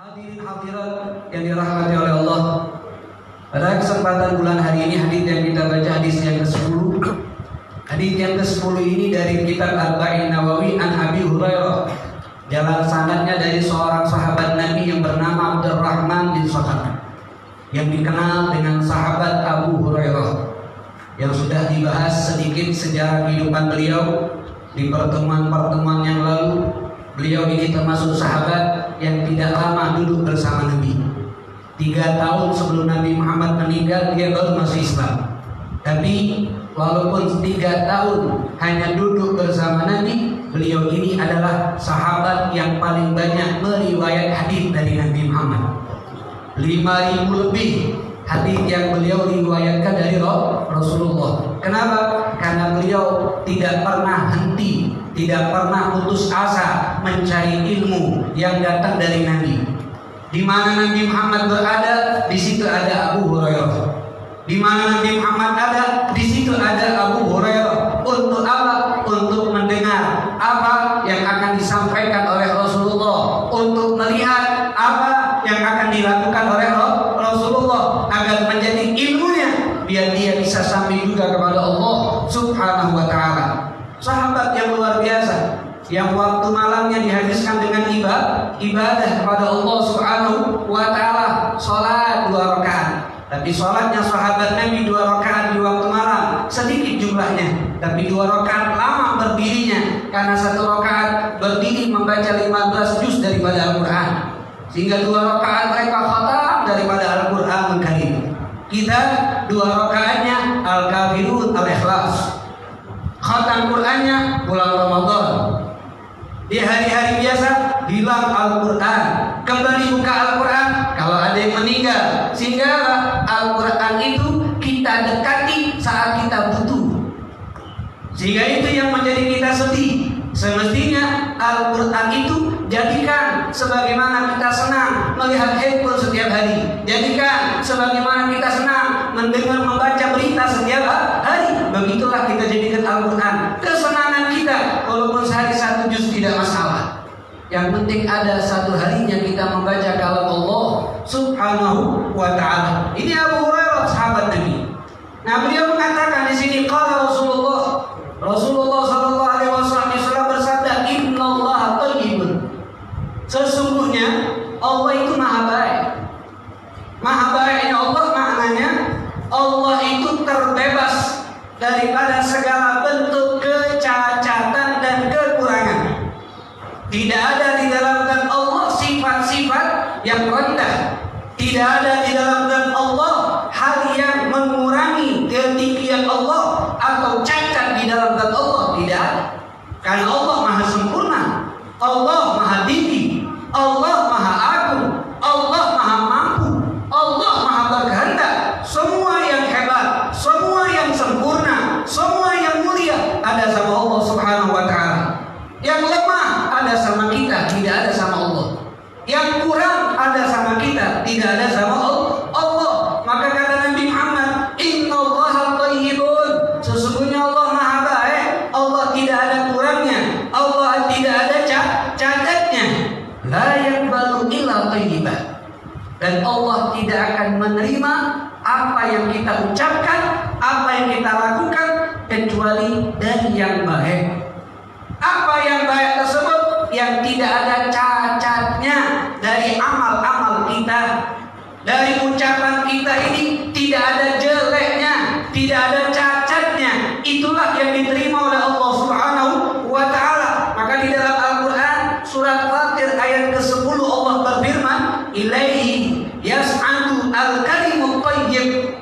Hadirin hadirat yang dirahmati oleh Allah, pada kesempatan bulan hari ini hadis yang kita baca hadis yang ke-10. Hadis yang ke-10 ini dari kitab Arba'in Nawawi an Abi Hurairah. Jalan sanadnya dari seorang sahabat Nabi yang bernama Abdurrahman bin Sakhar, yang dikenal dengan sahabat Abu Hurairah, yang sudah dibahas sedikit sejarah kehidupan beliau di pertemuan-pertemuan yang lalu. Beliau ini termasuk sahabat yang tidak lama duduk bersama Nabi. 3 tahun sebelum Nabi Muhammad meninggal, dia baru masuk Islam. Tapi walaupun 3 tahun hanya duduk bersama Nabi, beliau ini adalah sahabat yang paling banyak meriwayat hadis dari Nabi Muhammad. 5.000 lebih hadis yang beliau riwayatkan dari Rasulullah. Kenapa? Karena beliau tidak pernah henti, tidak pernah putus asa mencari ilmu yang datang dari Nabi. Di mana Nabi Muhammad berada, di situ ada Abu Hurairah. Di mana Nabi Muhammad ada, di situ ada Abu Hurairah. Untuk apa? Untuk mendengar apa yang akan disampaikan oleh Rasulullah, untuk melihat apa yang akan dilakukan oleh Rasulullah, agar menjadi ilmunya, biar dia bisa sampai juga kepada Allah Subhanahu wa ta'ala. Sahabat yang luar biasa, yang waktu malamnya dihabiskan dengan ibadah kepada Allah Subhanahu wa ta'ala, sholat 2 rakaat. Tapi sholatnya sahabat Nabi 2 rakaat di waktu malam, sedikit jumlahnya, tapi 2 rakaat lama berdirinya, karena 1 rakaat berdiri membaca 15 juz daripada Al-Quran, sehingga 2 rakaat mereka khatam daripada Al-Quran Al-Karim. Kita 2 rakaatnya Al-Kafirun, Al-Ikhlas. Khatam Qurannya bulan Ramadan. Di hari-hari biasa hilang Al-Quran, kembali buka Al-Quran kalau ada yang meninggal, sehingga Al-Quran itu kita dekati saat kita butuh, sehingga itu yang menjadi kita sedih. Semestinya Al-Quran itu jadikan sebagaimana kita senang melihat handphone setiap hari, jadikan sebagaimana kita senang mendengar membaca berita setiap hari. Begitulah kita jadikan Al-Quran kesenangan kita, walaupun sehari 1 juz tidak masalah. Yang penting ada 1 harinya kita membaca kalam Allah Subhanahu wa ta'ala. Ini Abu Hurairah, sahabat Nabi. Nah, beliau mengatakan di sini, qala Rasulullah sallallahu alaihi wasallam bersabda, innallaha thayyibun. Sesungguhnya Allah itu maha baik. Maha baiknya Allah maknanya Allah itu terbebas daripada segala bentuk kecacatan dan kekurangan. Tidak ada di dalam zat Allah sifat-sifat yang rendah. Tidak ada di dalam zat Allah hal yang mengurangi ketinggian Allah atau cacat di dalam zat Allah. Tidak ada. Karena Allah maha sempurna, Allah maha tinggi, Allah maha agung, Allah maha mampu, Allah maha berkehendak. Semua yang hebat, semua yang sempurna, semua yang mulia ada sama Allah Subhanahu wa ta'ala. Yang lemah ada sama kita, tidak ada sama Allah. Yang kurang ada sama kita, tidak ada sama Allah. Maka kata Nabi Muhammad, innallaha thayyibun. Sesungguhnya Allah maha baik, Allah tidak ada kurangnya, Allah tidak ada cacatnya. La yaqbalu illa thayyiban. Dan Allah tidak akan menerima apa yang kita ucapkan, apa yang kita lakukan, kecuali dari yang baik. Apa yang baik tersebut? Yang tidak ada cacatnya dari amal-amal kita, dari ucapan kita ini tidak ada jeleknya, tidak ada cacatnya. Itulah yang diterima oleh Allah Subhanahu wa ta'ala. Maka di dalam Al-Quran surat Fatir ayat ke-10 Allah berfirman, ilaihi yas'adu al-kalimut thayyib.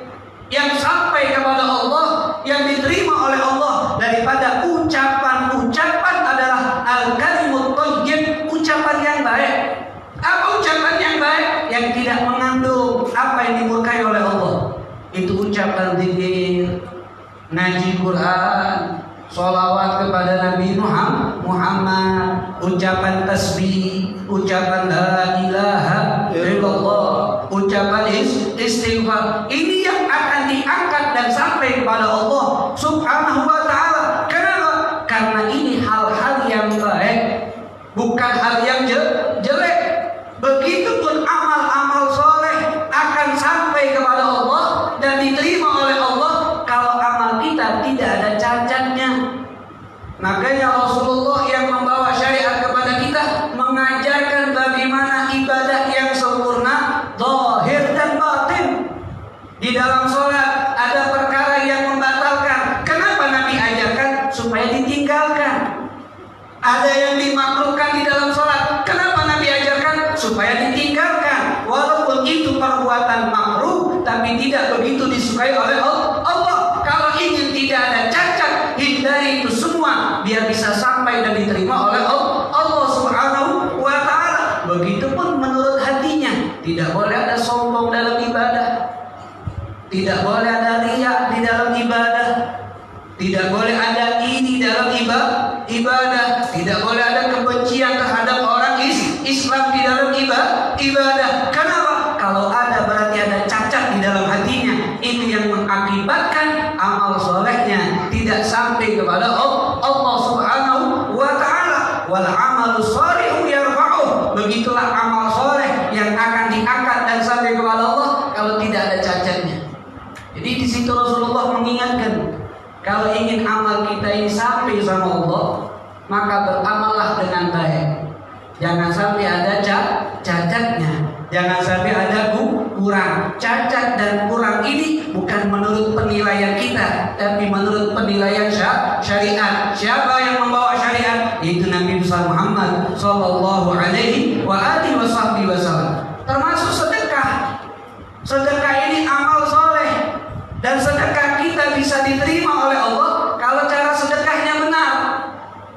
Yang sampai kepada Allah, yang diterima oleh Allah daripada ucapan-ucapan adalah al-kalimut thayyib, ucapan yang baik. Apa ucapan yang baik? Yang tidak mengandung apa yang dimurkai oleh Allah. Itu ucapan zikir, ngaji Quran, sholawat kepada Nabi Muhammad, ucapan tasbih, ucapan la ilaha illallah, ucapan istighfar. Ini yang akan diangkat dan sampai kepada Allah Subhanahu wa ta'ala. Kenapa? Karena ini hal-hal yang baik, bukan hal yang jelek. Begitupun ibadah yang sempurna, zahir dan batin. Di dalam sholat ada perkara yang membatalkan. Kenapa Nabi ajarkan? Supaya ditinggalkan. Ada yang dimakruhkan di dalam sholat. Kenapa Nabi ajarkan? Supaya ditinggalkan. Walaupun itu perbuatan makruh, tapi tidak begitu disukai oleh Allah. Kalau ingin tidak ada cacat, hindari itu semua biar bisa sampai dan diterima oleh Allah Subhanahu wa ta'ala. Begitupun menurut hatinya. Tidak boleh ada sombong dalam ibadah, tidak boleh ada riya di dalam ibadah, tidak boleh ada iri dalam ibadah, tidak boleh ada kebencian terhadap orang Islam di dalam ibadah. Kenapa? Kalau ada berarti ada cacat di dalam hatinya. Itu yang mengakibatkan amal solehnya tidak sampai kepada Allah Subhanahu wa ta'ala. Wal amalu sholihu yarfa'uh. Begitulah amal soleh yang akan diangkat dan sampai kepada Allah kalau tidak ada cacatnya. Jadi di situ Rasulullah mengingatkan, kalau ingin amal kita ini sampai sama Allah, maka beramallah dengan baik. Jangan sampai ada cacatnya. Jangan sampai ada kurang. Cacat dan kurang ini bukan menurut penilaian kita, tapi menurut penilaian syariat. Siapa yang membawa syariat? Itu Nabi besar Muhammad sallallahu alaihi wasallam. Termasuk sedekah. Sedekah ini amal soleh. Dan sedekah kita bisa diterima oleh Allah kalau cara sedekahnya benar.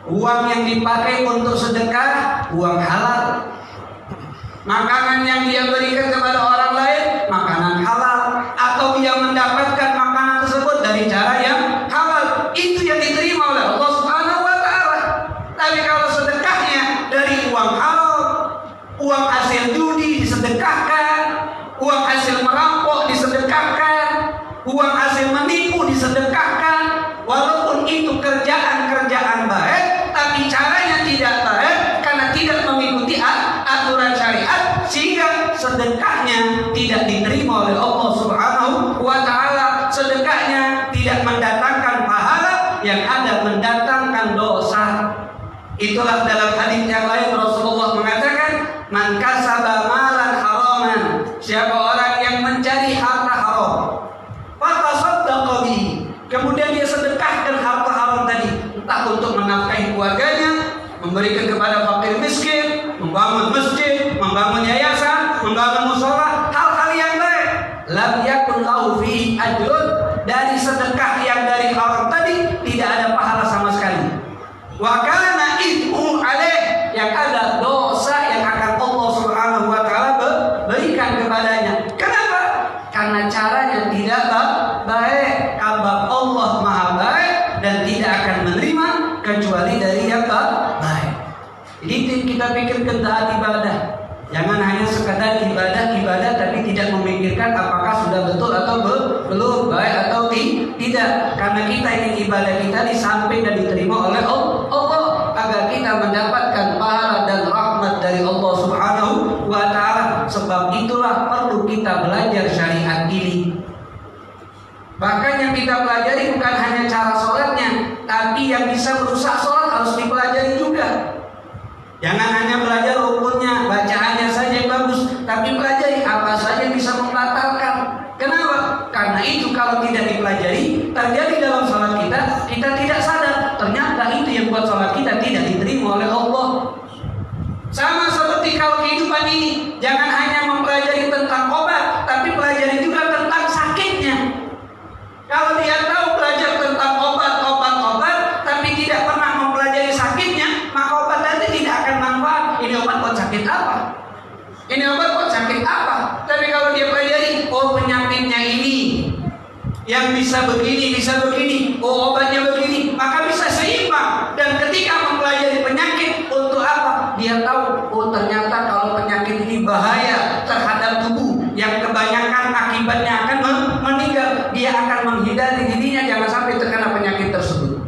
Uang yang dipakai untuk sedekah, uang halal. Makanan yang dia berikan kepada orang lain, makanan halal. Atau dia mendapatkan makanan tersebut dari cara yang halal. Itu yang diterima oleh Allah Subhanahu wa ta'ala. Tapi kalau sedekahnya dari uang halal, uang hasil judi disedekahkan, uang hasil merampok disedekahkan, uang hasil menipu disedekahkan, walaupun itu kerjaan-kerjaan baik, tapi caranya tidak baik karena tidak mengikuti aturan syariat, sehingga sedekahnya tidak diterima oleh Allah Subhanahu wa ta'ala. Sedekahnya tidak mendatangkan pahala, yang ada mendatangkan dosa. Itulah dalam hadis yang lain Rasulullah mengatakan, man kasaba malan haraman, siapa orang yang mencari harta haram, kemudian dia sedekahkan harta haram tadi, entah untuk menafkahi keluarganya, memberikan kepada fakir miskin, membangun masjid, membangun yayasan, membangun mushola, hal-hal yang baik. Lam yakun lahu fihi ajrun, dari sedekah yang dari haram tadi tidak ada pahala sama sekali. Wa kana ithmu alaih, yang ada dosa yang akan Allah Subhanahu wa ta'ala berikan kepadanya. Kenapa? Karena caranya tidak baik. Allah Maha baik dan tidak akan menerima kecuali dari yang baik. Jadi kita pikirkan taat ibadah. Jangan hanya sekadar ibadah tapi tidak memikirkan apakah sudah betul atau belum, baik atau tidak. Karena kita ingin ibadah kita disampaikan dan diterima oleh Allah, agar kita mendapatkan pahala dan rahmat dari Allah Subhanahu wa ta'ala. Sebab itulah perlu kita belajar syariat ini. Bahkan yang kita pelajari bukan hanya cara sholatnya, tapi yang bisa merusak sholat harus dipelajari juga. Jangan hanya belajar rukunnya, bacaannya saja yang bagus, tapi pelajari apa saja yang bisa membatalkan. Kenapa? Karena itu kalau tidak dipelajari, terjadi dalam sholat kita tidak sadar. Ternyata itu yang buat sholat kita tidak diterima oleh Allah. Sama seperti kalau kehidupan ini, jangan hanya mempelajari tentang obat, tapi pelajari juga tentang sakitnya. Kalau dia tahu belajar tentang obat, tapi tidak pernah mempelajari sakitnya, maka obat tadi tidak akan manfaat. Ini obat buat sakit apa? Ini obat buat sakit apa? Tapi kalau dia pelajari, oh penyakitnya ini, yang bisa begini, oh obatnya begini, maka bisa seimbang. Dan ketika mempelajari penyakit, untuk apa? Dia tahu, oh ternyata kalau penyakit ini bahaya terhadap tubuh, yang kebanyakan akibatnya akan meninggal. Dia akan menghindari dirinya jangan sampai terkena penyakit tersebut.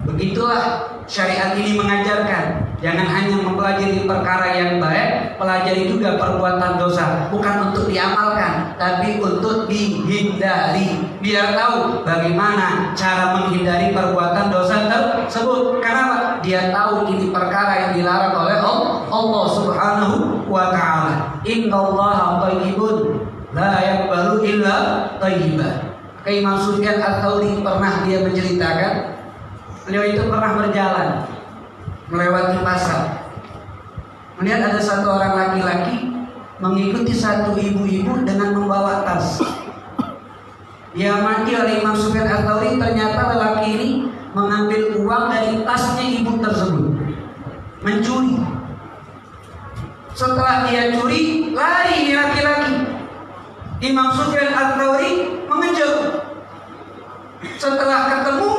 Begitulah syariat ini mengajarkan. Jangan hanya mempelajari perkara yang baik, pelajari juga perbuatan dosa. Bukan untuk diamalkan, tapi untuk dihindari. Biar tahu bagaimana cara menghindari perbuatan dosa tersebut. Kenapa? Dia tahu ini perkara yang dilarang oleh Allah Subhanahu wa taala. Innallaha thayyibun la yaqbalu illa thayyiban. Imam Sufyan Ats-Tsauri pernah dia menceritakan, beliau itu pernah berjalan melewati pasar. Melihat ada satu orang laki-laki mengikuti satu ibu-ibu dengan membawa tas. Dia mati oleh Imam Sufyan Ats-Tsauri, ternyata lelaki ini mengambil uang dari tasnya ibu tersebut, mencuri. Setelah dia curi, lari dia laki-laki. Imam Sufyan Ats-Tsauri mengejar. Setelah ketemu,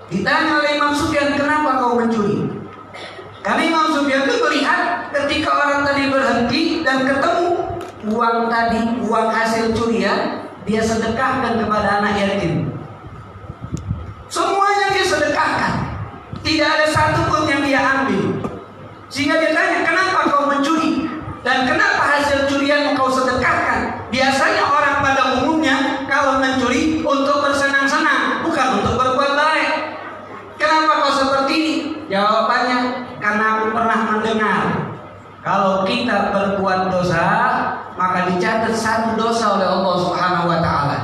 ditanya oleh Imam Sufyan, kenapa kau mencuri? Karena Imam Sufyan itu melihat ketika orang tadi berhenti dan ketemu uang tadi, uang hasil curian, dia sedekahkan kepada anak yatim. Semuanya dia sedekahkan, tidak ada satu pun yang dia ambil. Sehingga dia tanya, kenapa kau mencuri? Dan kenapa hasil curian kau sedekahkan? Biasanya orang pada umumnya kalau mencuri untuk bersenang-senang, bukan untuk berbuat baik. Kenapa kau seperti ini? Jawabannya, karena aku pernah mendengar kalau kita berbuat dosa, maka dicatat satu dosa oleh Allah Subhanahu wa taala.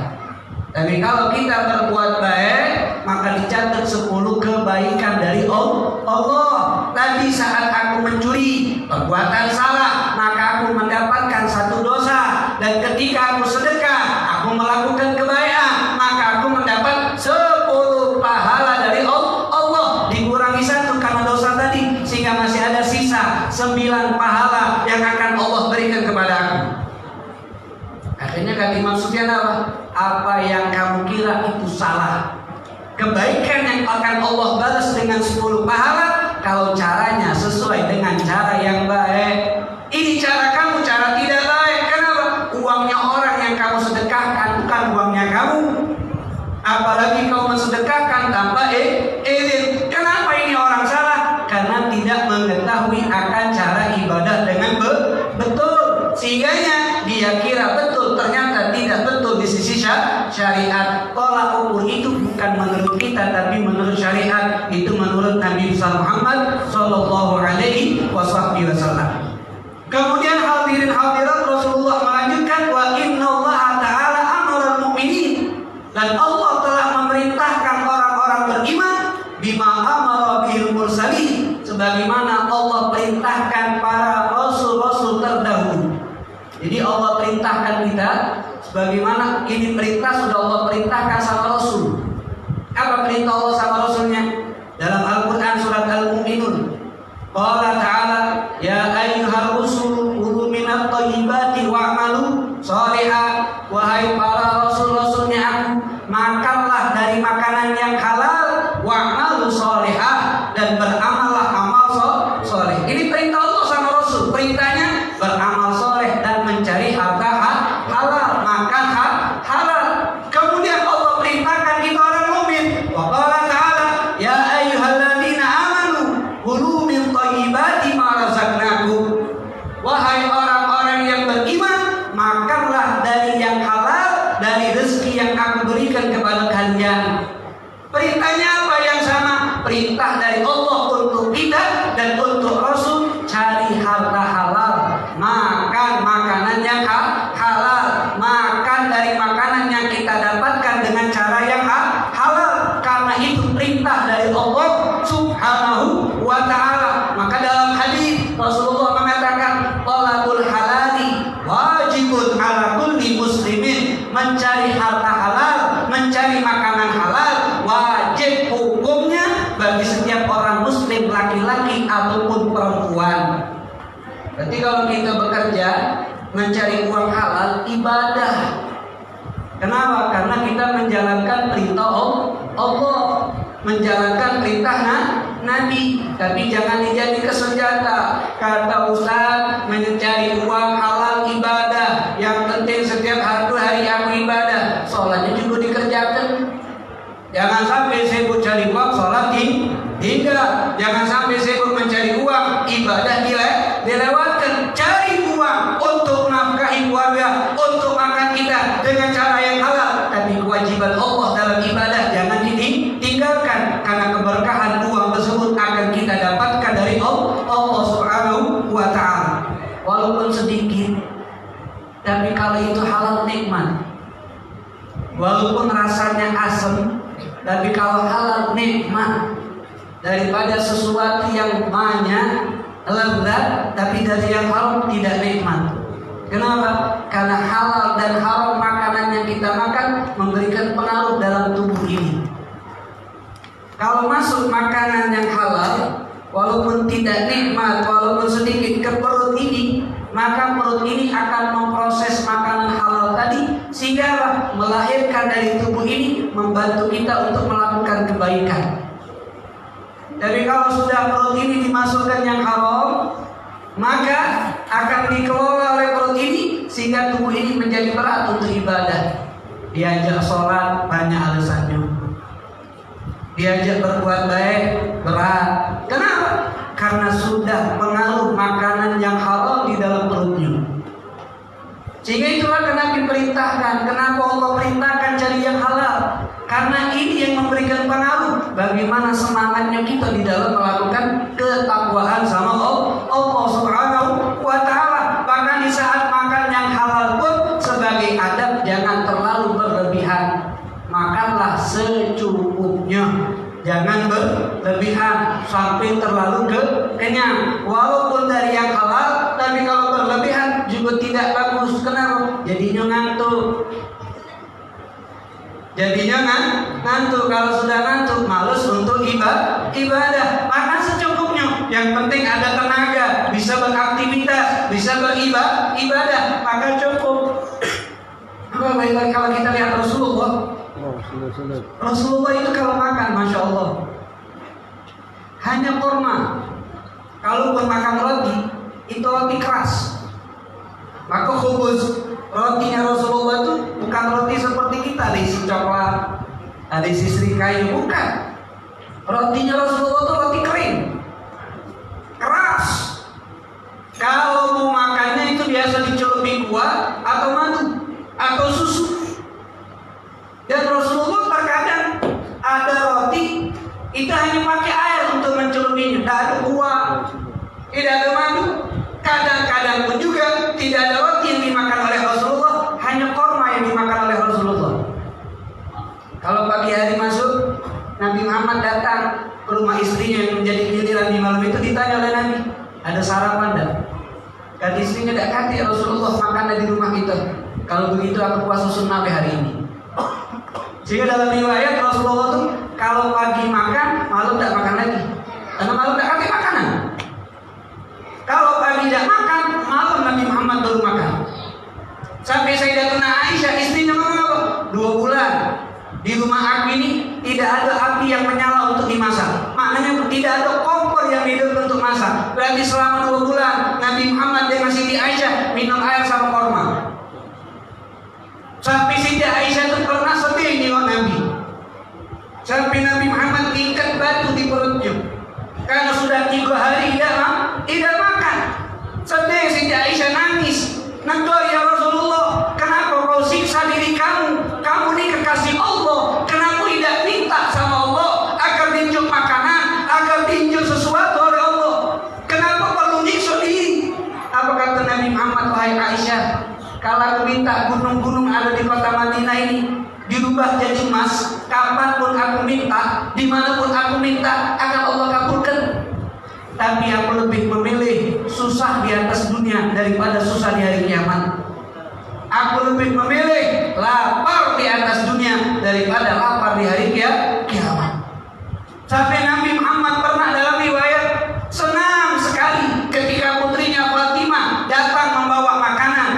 Tapi kalau kita berbuat baik, maka dicatat 10 kebaikan dari Allah. Tadi saat aku mencuri, perbuatan salah, maka aku mendapatkan satu dosa. Dan ketika aku sedekah, aku melakukan kebaikan, maka aku mendapat 10 pahala dari Allah. Dikurangi 1 karena dosa tadi, sehingga masih ada sisa 9 pahala yang akan Allah berikan kepada aku. Akhirnya kata Imam Sufyan apa yang kamu kira itu salah. Kebaikan yang akan Allah balas dengan 10 pahala kalau caranya sesuai dengan cara yang baik. Ini cara kamu, cara tidak baik. Kenapa? Uangnya orang yang kamu sedekahkan, bukan uangnya kamu. Apalagi kau mensedekahkan tanpa izin. Kenapa ini orang salah? Karena tidak mengetahui akan cara ibadah dengan betul. Sehingganya dia kira betul, ternyata tidak betul di sisi syariat. Tolak ukur itu bukan menurut kita, tapi menurut syariat. Itu menurut Nabi Muhammad Sallallahu Alaihi Wasallam. Kemudian hadirin hadirat, Rasulullah melanjutkan, wa inna Allah Ta'ala amral mu'minin, dan Allah telah memerintahkan orang-orang beriman bima amara bihil mursalin, sebagaimana Allah perintahkan para rasul-rasul terdahulu. Jadi Allah perintahkan kita sebagaimana ini perintah sudah Allah perintahkan sama Rasul. Apa perintah Allah sama Rasulnya? Dalam Al-Quran surat Al-Mu'minun, Qala ta'ala, ya ayyuhar rusul kulu minat thayyibati wa'malu sholihan. Wahai para rasul-rasulnya aku, makanlah dari makanan yang halal, wa'malu sholihan, dan beramallah amal soleh. Ini perintah Allah sama Rasul. Perintahnya beramal soleh dan mencari harta halal, makan halal. Kemudian Allah perintahkan kita orang mukmin. Wa qala ta'ala, ya ayyuhalladzina amanu kulu min thayyibati ma razaqnakum. Wahai orang-orang yang beriman, makanlah dari yang halal, dari rezeki yang aku berikan kepada kalian. Perintahnya apa yang sama? Perintah dari Allah untuk kita dan untuk Rasul, cari harta halal, makan makanan yang halal, makan dari makanan yang kita dapatkan dengan cara yang halal, karena itu perintah dari Allah Subhanahu wa ta'ala. Maka dalam hadis Rasulullah mengatakan, talabul halali wajibun ala kulli muslimin, mencari harta halal, mencari makanan halal wajib hukumnya bagi setiap orang muslim, laki-laki ataupun perempuan. Berarti kalau kita bekerja mencari uang halal, ibadah. Kenapa? Karena kita menjalankan perintah Allah, menjalankan perintah Nabi. Tapi jangan dijadi senjata. Kata Ustaz, mencari uang halal ibadah. Yang penting setiap hari aku ibadah. Sholatnya juga dikerjakan. Jangan sampai sibuk cari uang, sholat tidak. Jangan sampai sibuk mencari uang, ibadah dilewatkan. Cari uang untuk nafkahi keluarga, untuk makan kita dengan cara yang halal. Tapi kewajiban Allah dalam ibadah jangan ditinggalkan, karena keberkahan uang tersebut akan kita dapatkan dari Allah Subhanahu wa ta'ala. Walaupun sedikit, tapi kalau itu halal nikmat. Walaupun rasanya asam, tapi kalau halal nikmat. Daripada sesuatu yang banyak lezat, tapi dari yang haram tidak nikmat. Kenapa? Karena halal dan haram makanan yang kita makan memberikan pengaruh dalam tubuh ini. Kalau masuk makanan yang halal, walaupun tidak nikmat, walaupun sedikit ke perut ini, maka perut ini akan memproses makanan halal tadi sehingga melahirkan dari tubuh ini, membantu kita untuk melakukan kebaikan. Tapi kalau sudah perut ini dimasukkan yang haram, maka akan dikelola oleh perut ini sehingga tubuh ini menjadi berat untuk ibadah. Diajak sholat banyak alasannya, diajak berbuat baik berat. Kenapa? Karena sudah pengaruh makanan yang halal di dalam perutnya. Sehingga itulah kenapa diperintahkan. Kenapa Allah perintahkan cari yang halal? Karena ini yang memberikan pengaruh bagaimana semangatnya kita di dalam melakukan ketakwaan sama Allah Subhanahu wa ta'ala. Bahkan di saat makan yang halal pun sebagai adab jangan terlalu berlebihan. Makanlah secukupnya, jangan berlebihan sampai terlalu kenyang. Walaupun dari yang halal, tapi kalau berlebihan juga tidak bagus. Kenapa? Jadinya ngantuk. Ngantuk. Kalau sudah ngantuk, malas untuk ibadah. Makan secukupnya. Yang penting ada tenaga, bisa beraktivitas, bisa beribadah, maka cukup. Baik kalau kita lihat Rasulullah. Rasulullah itu kalau makan, masya Allah, hanya kurma. Kalau makan roti, itu roti keras. Maka khubuz, rotinya Rasulullah itu bukan roti seperti kita, ada isi coklat, ada isi serikayu, bukan. Rotinya Rasulullah itu roti kering, keras. Kalau mau makannya itu biasa dicelupi kuah atau madu atau susu. Dan Rasulullah terkadang ada roti itu hanya pakai air untuk mencelupinya, tidak ada kuah, tidak ada madu. Kadang-kadang pun juga tidak ada roti yang dimakan oleh Rasulullah, hanya korma yang dimakan oleh Rasulullah. Kalau pagi hari masuk, Nabi Muhammad datang ke rumah istrinya yang menjadi giliran di malam itu, ditanya oleh Nabi, ada sarapan tidak? Kata istrinya, tidak. Kata Rasulullah, makan di rumah kita. Kalau begitu aku puasa sunnah hari ini. Sehingga dalam riwayat Rasulullah itu kalau pagi makan, malam tidak makan lagi. Karena malam tidak pakai makanan. Kalau pagi tidak makan, malam Nabi Muhammad baru makan. Sampai Sayyidatuna Aisyah istrinya ngomong apa? 2 bulan di rumah aku ini tidak ada api yang menyala untuk dimasak. Maknanya tidak ada kompor yang hidup untuk masak. Berarti selama 2 bulan Nabi Muhammad dengan Siti Aisyah minum air sama korma. Sampai Siti Aisyah itu pernah sedih nengok Nabi. Sampai Nabi Muhammad ikat batu di perutnya. Karena sudah 3 hari tidak makan. Sedih Siti Aisyah, nangis. Nangis, ya Rasulullah, kenapa kau siksa diri kamu? Kamu ini kekasih Allah. Kenapa tidak minta sama Allah agar tinjuk makanan, agar tinjuk sesuatu oleh Allah? Kenapa perlu nyiksa diri? Apa kata Nabi Muhammad? Wahai Aisyah, kalau aku minta gunung-gunung ada di kota Madinah ini dirubah jadi emas, kapanpun aku minta, dimanapun aku minta, akan Allah kabulkan. Tapi aku lebih memilih susah di atas dunia daripada susah di hari kiamat. Aku lebih memilih lapar di atas dunia daripada lapar di hari kiamat. Sampai Nabi Muhammad pernah dalam riwayat senang sekali ketika putrinya Fatimah datang membawa makanan.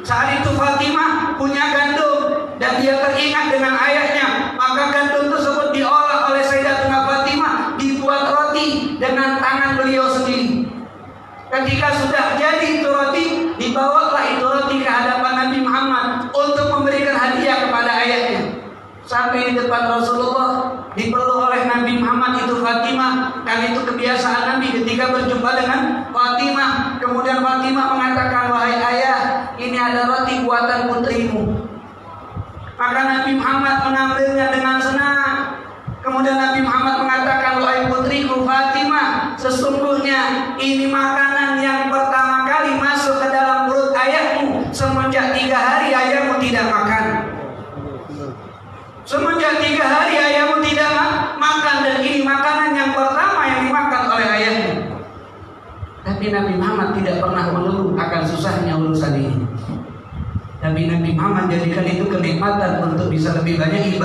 Saat itu Fatimah punya gandum dan dia teringat dengan ayahnya, maka gandum tersebut diolah oleh Sayyidatuna Fatimah, dibuat roti dengan tangan beliau sendiri. Ketika sudah jadi itu roti, dibawalah itu roti ke hadapan Nabi Muhammad untuk memberikan hadiah kepada ayahnya. Sampai di depan Rasulullah dipeluk oleh Nabi Muhammad itu Fatimah, karena itu kebiasaan Nabi ketika berjumpa dengan Fatimah. Kemudian Fatimah mengatakan, wahai ayah, ini ada roti buatan putrimu. Maka Nabi Muhammad mengambilnya dengan senang. Kemudian Nabi Muhammad mengatakan, wahai putriku Fatimah, sesungguhnya ini makanan yang Tapi Nabi Muhammad tidak pernah mengeluh akan susahnya urusan ini. Nabi Muhammad jadikan itu kenikmatan untuk bisa lebih banyak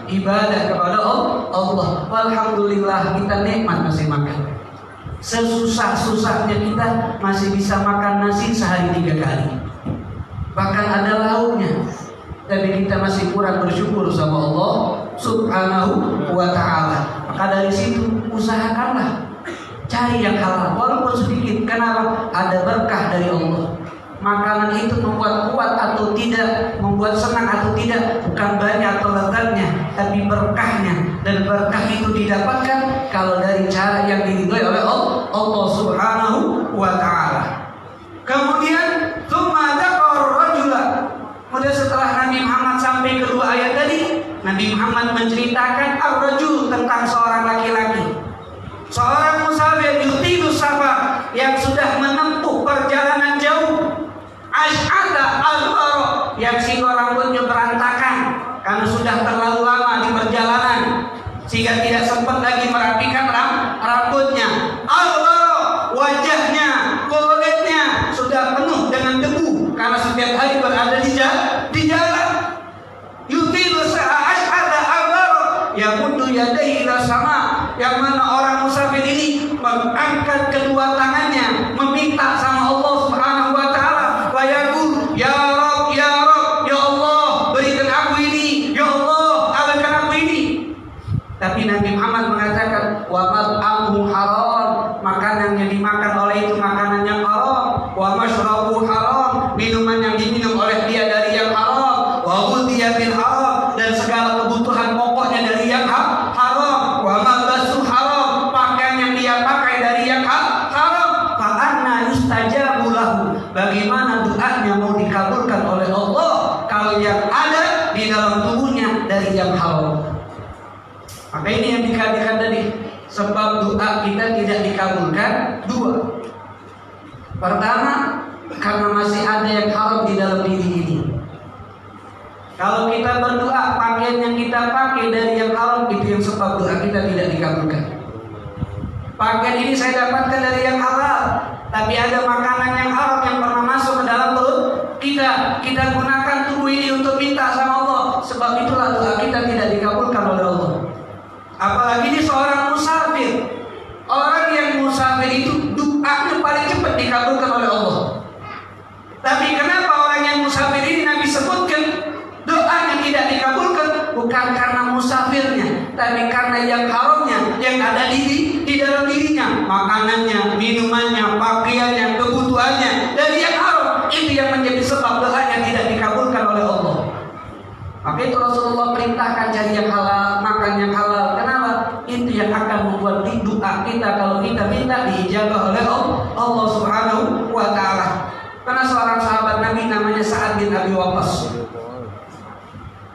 ibadah kepada Allah. Alhamdulillah kita nikmat masih makan. Sesusah-susahnya kita masih bisa makan nasi sehari 3 kali. Bahkan ada lauknya. Tapi kita masih kurang bersyukur sama Allah Subhanahu wa ta'ala. Maka dari situ usahakanlah cari yang halal walaupun sedikit. Kenapa? Ada berkah dari Allah. Makanan itu membuat kuat atau tidak, membuat senang atau tidak, bukan banyak atau lezatnya, tapi berkahnya. Dan berkah itu didapatkan kalau dari cara yang diridhoi oleh Allah Subhanahu wa ta'ala. Kemudian tsumma dzakara rajula. Kemudian setelah Nabi Muhammad sampai kedua ayat tadi, Nabi Muhammad menceritakan ar-rajul tentang seorang laki-laki, seorang musafir yutilu safar yang sudah menempuh perjalanan jauh. Ash'ada al-bara, yang sehingga rambutnya berantakan karena sudah terlalu lama di perjalanan sehingga tidak sempat lagi merapikan rambutnya. Al-bara, wajahnya, kulitnya sudah penuh dengan debu karena setiap hari berada di jalan. Yutilu ash'ada al-bara yamuddu yadayhi ila sama, yang mana orang musafir ini mengangkat kedua tangannya meminta sama Allah Subhanahu wa ta'ala. Ya Rabb, ya Rabb, ya Allah, berikan aku ini, ya Allah, abaikan aku ini. Tapi Nabi Muhammad mengatakan, wa mat'amuhu haram, makanan yang dimakan oleh itu makanan yang haram, wa mashrabuhu haram, minuman yang diminum oleh dia dari yang haram, wa ghudhiya bil haram, dan segala kebutuhan pokoknya dari yang haram, wa malbasuhu haram, pakaian yang dia pakai dari yang haram. Fa anna yustajabu lahu, bagaimana doanya mau dikabulkan oleh Allah kalau yang ada di dalam tubuhnya dari yang haram? Maka ini yang dikatakan tadi, sebab doa kita tidak dikabulkan dua. Pertama, karena masih ada yang haram di dalam diri ini. Kalau kita berdoa, pakaian yang kita pakai dari yang haram, itu yang sebab doa kita tidak dikabulkan. Pakaian ini saya dapatkan dari yang halal, tapi ada makanan yang haram yang pernah masuk ke dalam perut kita. Kita gunakan tubuh ini untuk minta sama Allah. Sebab itulah doa kita tidak dikabulkan oleh Allah. Apalagi ini seorang musafir. Orang yang musafir itu doanya paling cepat dikabulkan oleh Allah. Tapi kenapa orang yang musafir ini Nabi sebutkan doanya tidak dikabulkan? Bukan karena musafirnya, tapi karena yang haramnya yang ada di dalam dirinya, makanannya, minumannya, pakaiannya, kebutuhannya dari yang haram, itu yang menjadi sebab doanya tidak dikabulkan oleh Allah. Maka itu Rasulullah perintahkan cari yang halal, makan yang halal. Kenapa? Itu yang akan membuat doa kita kalau kita minta diijabah oleh Allah Subhanahu wa ta'ala. Karena seorang sahabat Nabi namanya Sa'ad bin Abi Waqqas.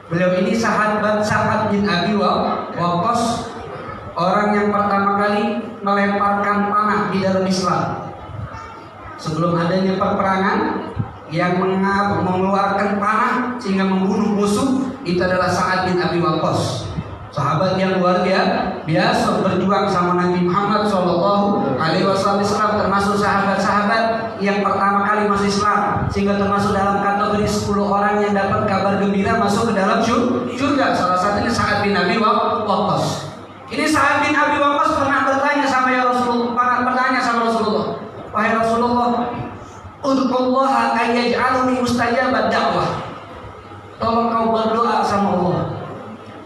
Beliau ini sahabat Sa'ad bin Abi Waqqas, orang yang pertama kali melemparkan panah di dalam Islam. Sebelum adanya peperangan, yang mengeluarkan panah sehingga membunuh musuh itu adalah Sa'ad bin Abi Waqqas. Sahabat yang luar biasa berjuang sama Nabi Muhammad SAW, termasuk sahabat-sahabat yang pertama kali masuk Islam, sehingga termasuk dalam kategori 10 orang yang dapat kabar gembira masuk ke dalam surga. Salah satunya Sa'ad bin Abi Waqqas. Ini Sa'ad bin Abi Waqqas pernah bertanya sama Rasulullah, wahai Rasulullah, ud'ullaha ayyaj'aluni mustajabad da'wah. Tolong kau berdoa sama Allah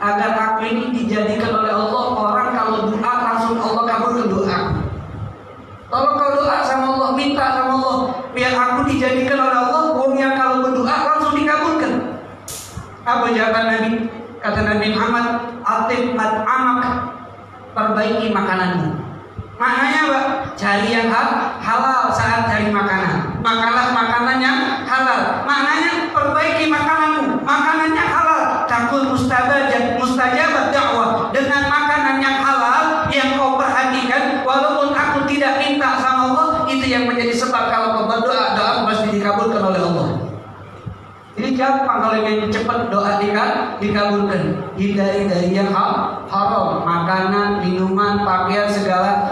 agar aku ini dijadikan oleh Allah orang kalau doa langsung Allah kabulkan doaku. Tolong kau doa sama Allah, minta sama Allah biar aku dijadikan oleh Allah wong yang kalau berdoa langsung dikabulkan. Apa jawaban Nabi? Kata Nabi Muhammad, atib mat'amak, perbaiki makananmu. Maknanya apa? Cari yang halal saat cari makanan. Makanlah makanan yang halal. Maknanya perbaiki makananmu, makanannya halal. Takul mustajabat dakwah, dengan makanan yang halal yang kau perhatikan, walaupun aku tidak minta sama Allah, itu yang menjadi sebab kalau kau berdoa, doa pasti dikabulkan oleh Allah. Jadi gampang kalau ingin cepat doa dikabulkan. Hindari dari yang haram, makanan, minuman, pakaian,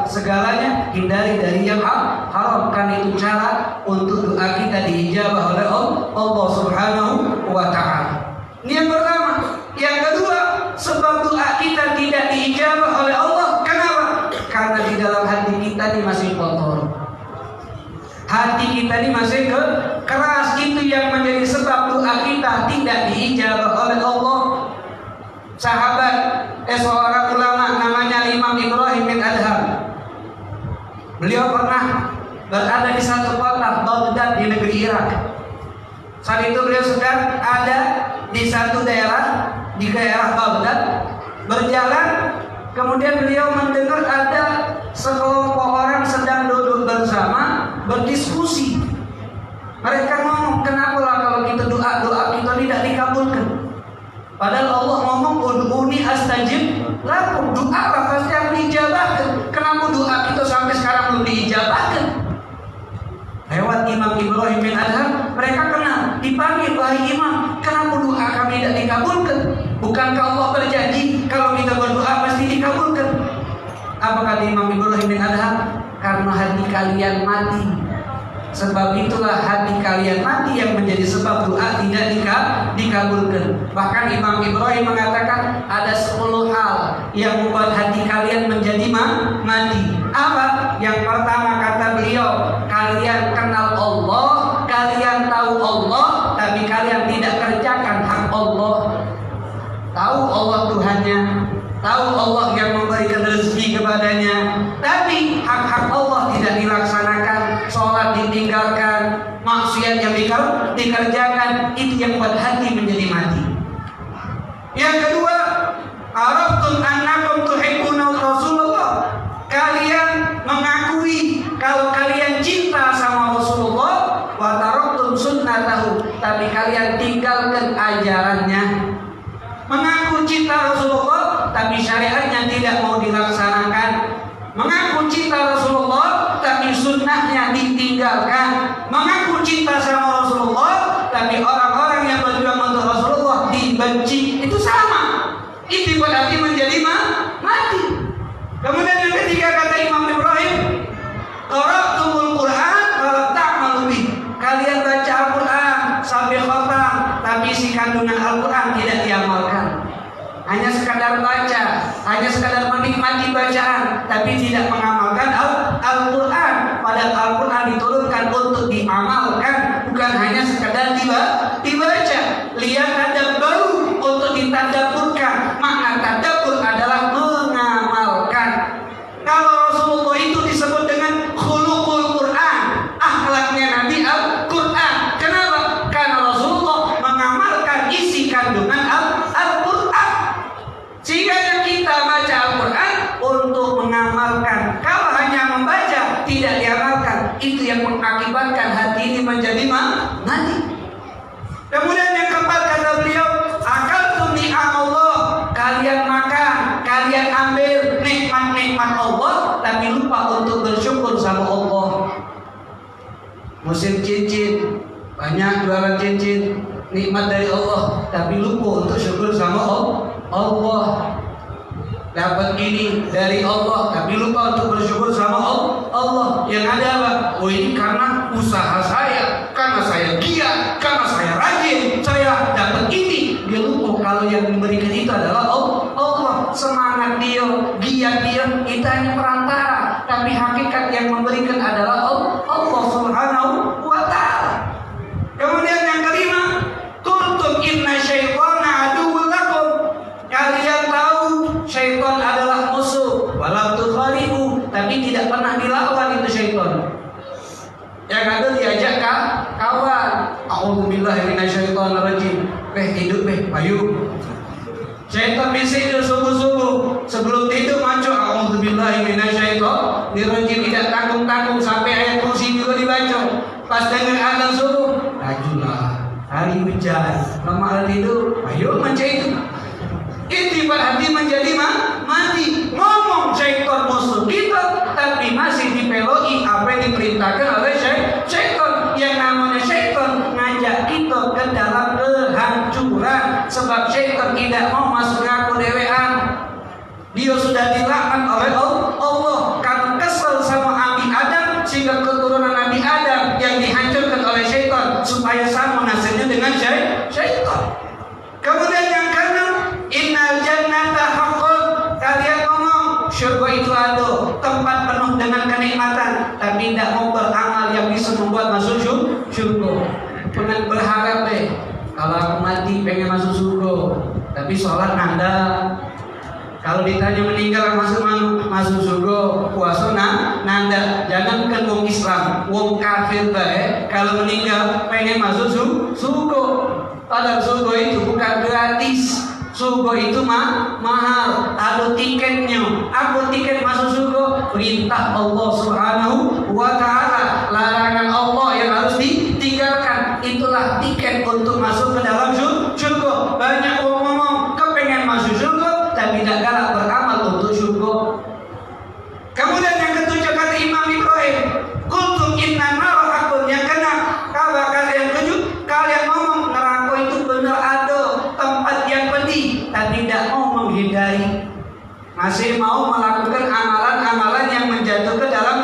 segalanya hindari dari yang haram. Kan itu cara untuk doa kita diijabah oleh Allah Subhanahu wa Ta'ala. Ini yang pertama. Yang kedua, sebab doa kita tidak diijabah oleh Allah. Kenapa? Karena di dalam hati kita ini masih kotor. Hati kita ini masih keras. Itu yang menjadi sebab doa kita tidak diijabah oleh Allah. Sahabat seorang ulama namanya Imam Ibrahim bin Adham. Beliau pernah berada di satu kota Baghdad di negeri Irak. Saat itu beliau sedang ada di satu daerah di daerah Baghdad berjalan. Kemudian beliau mendengar ada sekelompok orang sedang duduk bersama berdiskusi. Mereka ngomong, kenapa lah kalau kita doa kita tidak dikabulkan? Padahal Allah ngomong, ud'uni astajib lakum, doa lah pasti akan diijabahkan. Kenapa doa kita sampai sekarang belum diijabahkan? Lewat Imam Ibrahim bin Adham, mereka kenal, dipanggil, wahai Imam, kenapa doa kami tidak dikabulkan? Bukankah Allah berjanji kalau kita berdoa pasti dikabulkan? Apa kata Imam Ibrahim bin Adham? Karena hati kalian mati. Sebab itulah hati kalian mati yang menjadi sebab doa tidak dikabulkan. Bahkan Imam Ibrahim mengatakan ada 10 hal yang membuat hati kalian menjadi mati. Apa? Yang pertama kata beliau, kalian kenal Allah, kalian tahu Allah, tapi kalian tidak kerjakan hak Allah. Tahu Allah Tuhannya, tahu Allah yang memberikan rezeki kepadanya, tapi hak-hak Allah tidak dilaksanakan, sholat ditinggalkan, maksiat yang dikerjakan. Itu yang buat hati menjadi mati. Yang kedua, araftum annakum tuhibbuna Rasulullah. Kalian mengakui kalau kalian cinta sama Rasulullah, wa taraktum sunnatahu, tapi kalian tinggalkan ajarannya. Mengaku cinta Rasulullah tapi syariatnya tidak mau dilaksanakan. Mengaku cinta Rasulullah tapi sunnahnya ditinggalkan. Mengaku cinta sama Rasulullah tapi orang-orang yang berjuang untuk Rasulullah dibenci. Itu sama. Itu berarti menjadi mati. Kemudian yang ketiga kata Imam Ibrahim, qara'tumul Qur'an wa ta'malu bih. Kalian baca Al-Qur'an sampai khatam tapi isi kandungan Al-Qur'an tidak diamalkan. Hanya sekadar baca, hanya sekadar menikmati bacaan, tapi tidak mengamalkan Al-Quran. Padahal Al-Quran diturunkan untuk diamalkan, bukan hanya sekadar dibaca. Lihat tadabbur untuk ditadabburkan. Makna tadabbur adalah mengamalkan. Kalau Rasulullah itu disebut dengan khuluqul Quran, akhlaknya Nabi Al-Quran. Kenapa? Karena Rasulullah mengamalkan isi kandungan Al-Quran. Sehingga yang kita baca Al-Quran untuk mengamalkan. Kalau hanya membaca tidak diamalkan, itu yang mengakibatkan hati ini menjadi mati. Kemudian yang keempat kata beliau, akaltum ni'am Allah. Kalian makan, kalian ambil nikmat-nikmat Allah, tapi lupa untuk bersyukur sama Allah. Musim cincin, banyak jualan cincin, nikmat dari Allah, tapi lupa untuk syukur sama Allah. Dapat ini dari Allah, tapi lupa untuk bersyukur sama Allah. Yang ada apa? Oh, ini karena usaha saya, karena saya giat, karena saya rajin, saya dapat ini. Dia lupa kalau yang memberikan itu adalah Allah. Semangat dia, giat dia, itu hanya perantara, tapi hakikat yang memberikan adalah Allah Subhanahu wa Ta'ala. Kemudian yang kelima, kuntum inna syaitana aduwwun lakum. Kalian tahu syaitan adalah musuh, walau tukhalifu, tapi tidak pernah dilawan itu syaitan. Yang ada diajak kawan. A'udzubillahi minasyaitonirrajim. Hidup ayo. Syaitan biasanya subuh-subuh sebelum tidur maco a'udzubillahi minasyaitonirrajim, tidak tanggung-tanggung sampai ayat kursi juga dibaca. Pas dengar azan subuh, rajulah hari hujan, lama tidur, ayo baca itu. Itu berarti menjadi mati. Ngomong syaitan musuh kita, tapi masih dipeloi apa yang diperintahkan oleh syaitan. Yang namanya syaitan ngajak kita ke dalam tapi tidak mau beramal yang bisa membuat masuk surga. Pengen berharap kalau aku mati pengen masuk surga, tapi sholat nanda. Kalau ditanya meninggal masuk surga, puasa nanda. Jangan wong Islam, wong kafir kalau meninggal pengen masuk surga. Padahal surga itu bukan gratis. Surga itu mahal, ada tiketnya. Apa tiket masuk surga? Perintah Allah Subhanahu wa Ta'ala, larangan Allah yang harus ditinggalkan. Itulah tiket untuk masuk ke dalam surga. Banyak orang ngomong kepengen masuk surga, tapi tidak galak beramal untuk surga. Kemudian yang ketujuh kata Imam Ibrahim, "Qultum inna nara hakun." Yang kena kabar kalian ketujuh, kalian ngomong neraka itu benar ada tempat yang pedih, tapi tidak mau menghindari, masih mau melakukan amalan-amalan yang menjatuh ke dalam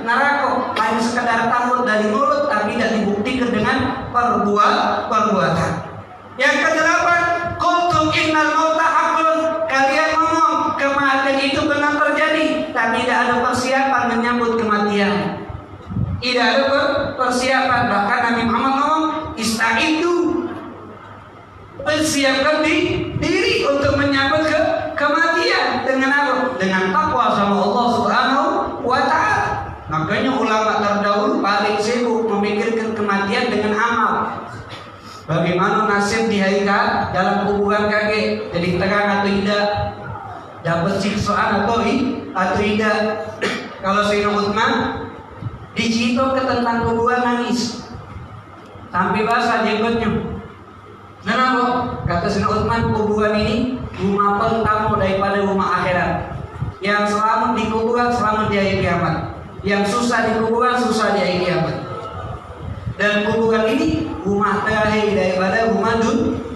neraka. Hanya sekedar takut dari mulut, tapi tidak dibuktikan dengan perbuatan. Yang kedelapan, qultum innal mauta haqqun. Kalian ngomong kematian itu benar terjadi, tapi tidak ada persiapan menyambut kematian. Tidak ada persiapan. Bahkan Nabi Muhammad ngomong, "Istaidu." Persiapkan diri untuk menyambut kematian dengan apa? Dengan takwa sama Allah Subhanahu wa Ta'ala. Makanya ulama terdahulu paling sibuk memikirkan kematian dengan amal. Bagaimana nasib di hari dalam kuburan kakek, jadi terang atau tidak, dapat siksaan atau tidak. Kalau Sayyidina Utsman diceritakan tentang kuburan nangis sampai basah jenggotnya. Kenapa? Kata Sayyidina Utsman, kuburan ini rumah pertama daripada rumah akhirat. Yang selamat di kuburan selamat di hari kiamat. Yang susah di kuburan susah di hari kiamat. Dan kuburan ini rumah terakhir daripada rumah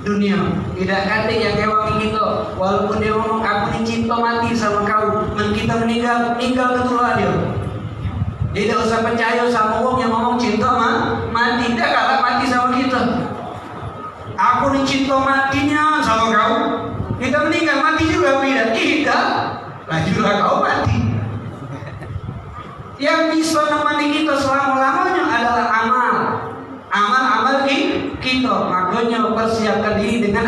dunia. Tidak kata yang kewang kita, walaupun dia ngomong aku ni cinta mati sama kau, dan kita meninggal ketulah dia. Tidak usah percaya sama orang yang ngomong cinta mati, tidak kalah mati sama kita. Aku ni cinta matinya sama kau, kita meninggal mati juga tidak, lajulah kau mati. Yang bisa menemani kita selama-lamanya adalah amal kita. Makanya persiapkan diri dengan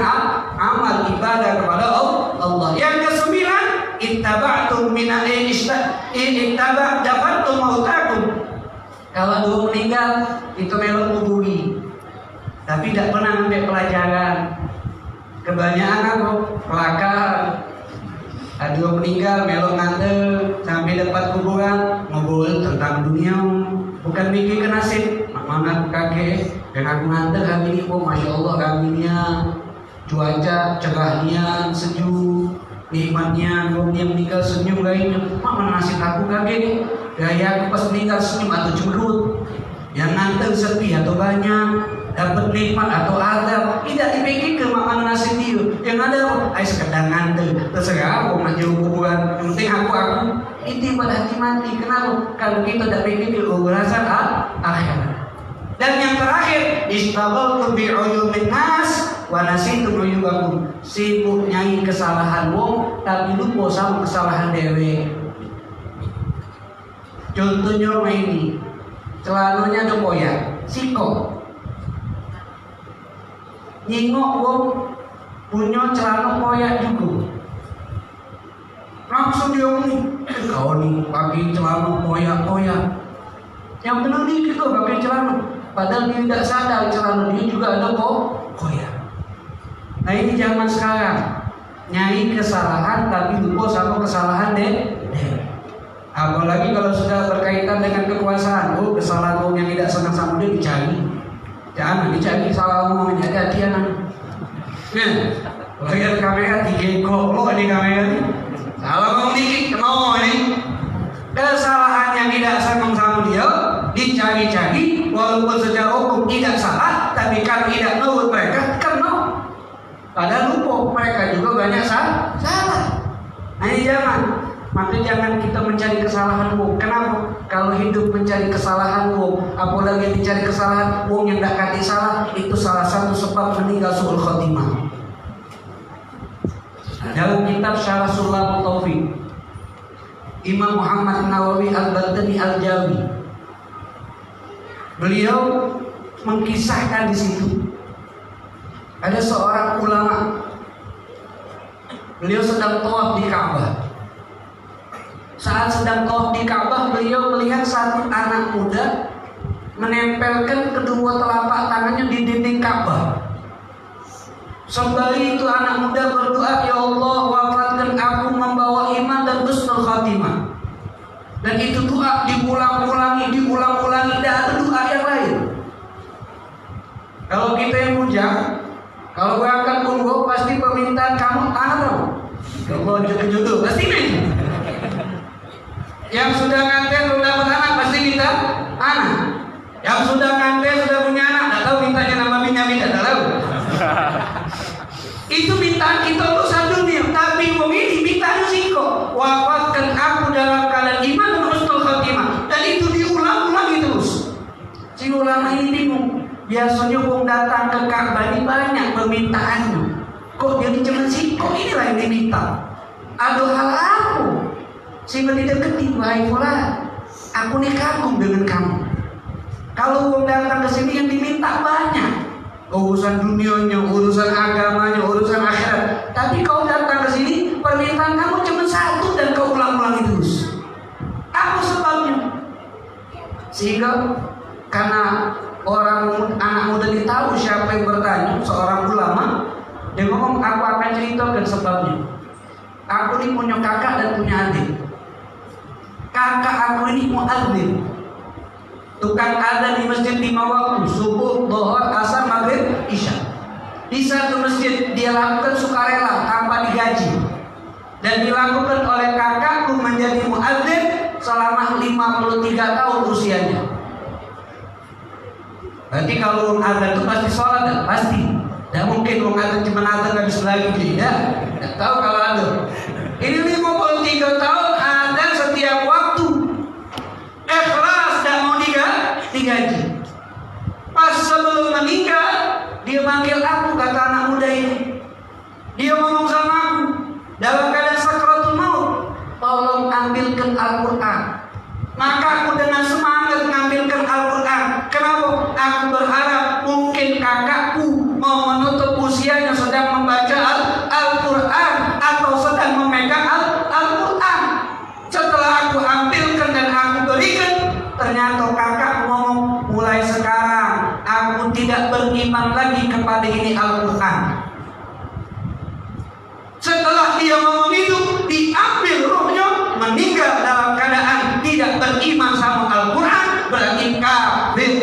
amal ibadah kepada Allah. Yang kesembilan, ittaba'tum dafatum mautakum. Kalau dulu meninggal itu melok kuburi, tapi tidak pernah ambil pelajaran. Kebanyakan apa? Kelakar. Ada meninggal melok nganter sampai dapat kuburan ngobrol tentang dunia, bukan mikir ke nasib. Mana kakek dan aku nganter kami ini, masya Allah kaminya cuaca cerahnya sejuk, nikmatnya dia meninggal senyum lainnya. Mana nasib aku kakek nih, gaya aku pas meninggal senyum atau cemberut, yang nganter sepi atau banyak, dapat nikmat atau azab, tidak dipikirkan mana nasib dia. Yang ada ayo sekedar nganter, terserah aku maju kuburan, yang penting aku itu pada hati mati. Kenapa? Kalau kita tidak pikir urusan akhirat. Dan yang terakhir, istaghaltum bi'uyumin nas wa nasitum uyubakum. Sibuk nyai kesalahan wong tapi lupa sama kesalahan dewe. Contohnya ini, celananya ada koyak, sikok. Nyingok wong punya celana koyak juga. Langsung dia ngomong, kau nih pakai celana koyak-koyak. Yang benar nih kita pakai celana. Padahal dia tidak sadar celana dia juga ada koyak. Nah ini zaman sekarang, nyai kesalahan tapi lupa sama kesalahan deh. Apalagi kalau sudah berkaitan dengan kekuasaan, kesalahan orang yang tidak senang sama dia dicari. Jangan dicari salah ngomong, hati-hati anak. Nah, lagi ada kamera digegok, lo di kamera ini. Salah ngomong dikit, no ini. Kesalahan yang tidak senang sama dia dicari-cari, walaupun secara hukum tidak salah, tapi kalau tidak nurut mereka kena. Padahal lupa mereka juga banyak salah. Nah ini zaman. Maka jangan kita mencari kesalahan wong. Kenapa? Kalau hidup mencari kesalahan wong, apalagi mencari kesalahan wong yang tidak kati salah, itu salah satu sebab meninggal su'ul khotimah. Dalam kitab Syarah Sulamut Taufik, Imam Muhammad Nawawi Al-Baghdadi Al-Jawi Beliau mengkisahkan di situ ada seorang ulama. Beliau sedang tawaf di Ka'bah. Saat sedang tawaf di Ka'bah, beliau melihat satu anak muda menempelkan kedua telapak tangannya di dinding Ka'bah. Sembari itu anak muda berdoa, "Ya Allah, wafatkan aku membawa iman dan husnul khatimah." Dan itu doa diulang-ulangi, tidak ada doa yang lain. Kalau kita yang bujang, kalau berangkat umroh pasti permintaan kamu apa? Ya Allah, jodoh pasti nih. Yang sudah nganten belum dapat anak pasti minta anak. Yang sudah nganten sudah punya anak, tak tahu mintanya nama Binyamin, tak tahu. Itu mintaan kita urusan dunia, tapi ini mintaan siko. Wafatkan aku dalam keadaan iman dan husnul khatimah. Dan itu diulang-ulangi terus. Si ulama ini bingung. Biasanya orang datang ke Ka'bah ini banyak permintaannya. Kok jadi cuma siko inilah yang diminta. Ada hal aku. Sehingga dideketin, wahai fulan, aku nih kagum dengan kamu. Kalau orang datang ke sini yang diminta banyak. Urusan dunianya, urusan agamanya, urusan akhirat. Tapi kau datang ke sini, permintaan kamu cuma satu dan kau ulang-ulangi terus. Apa sebabnya? Sehingga karena anak muda ini tahu siapa yang bertanya, seorang ulama, dia ngomong, aku akan ceritakan sebabnya. Aku ini punya kakak dan punya adik. Kakak aku ini muadzin, tukang adzan di masjid 5 waktu, subuh, dhuhur, asar, maghrib, isya. Di satu masjid dia lakukan sukarela tanpa digaji. Dan dilakukan oleh kakakku menjadi muadzin selama 53 tahun usianya. Berarti kalau adzan itu pasti sholat kan? Pasti. Tidak mungkin orang adzan cuma adzan habis lagi tidak. Tidak tahu kalau ada. Ini 53 tahun adzan setiap waktu. Ikhlas dan mau digaji. Pas sebelum meninggal dia manggil aku, kata anak muda ini. Dia ngomong sama aku dalam keadaan sakratul maut, tolong ambilkan Al-Quran. Maka aku dengan semangat mengambilkan Al-Quran. Kenapa? Aku berharap mungkin kakakku mau menutup usianya sedang membaca Al-Quran atau sedang memegang Al-Quran. Setelah aku ambilkan dan aku berikan, ternyata kakak ngomong, mulai sekarang aku tidak beriman lagi kepada ini Al-Quran. Setelah dia ngomong itu, diambil rohnya, meninggal dalam keadaan tidak beriman sama Al-Quran, berarti kafir.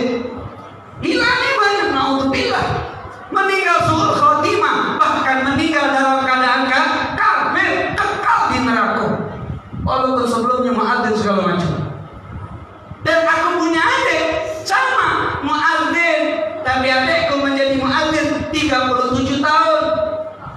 Hilang imannya, naudzubillah. Meninggal suul khotimah, bahkan meninggal dalam keadaan kafir, kekal di neraka. Walaupun sebelumnya muadzin segala macam. Dan aku punya adik sama muadzin, tapi adikku menjadi muadzin 37 tahun.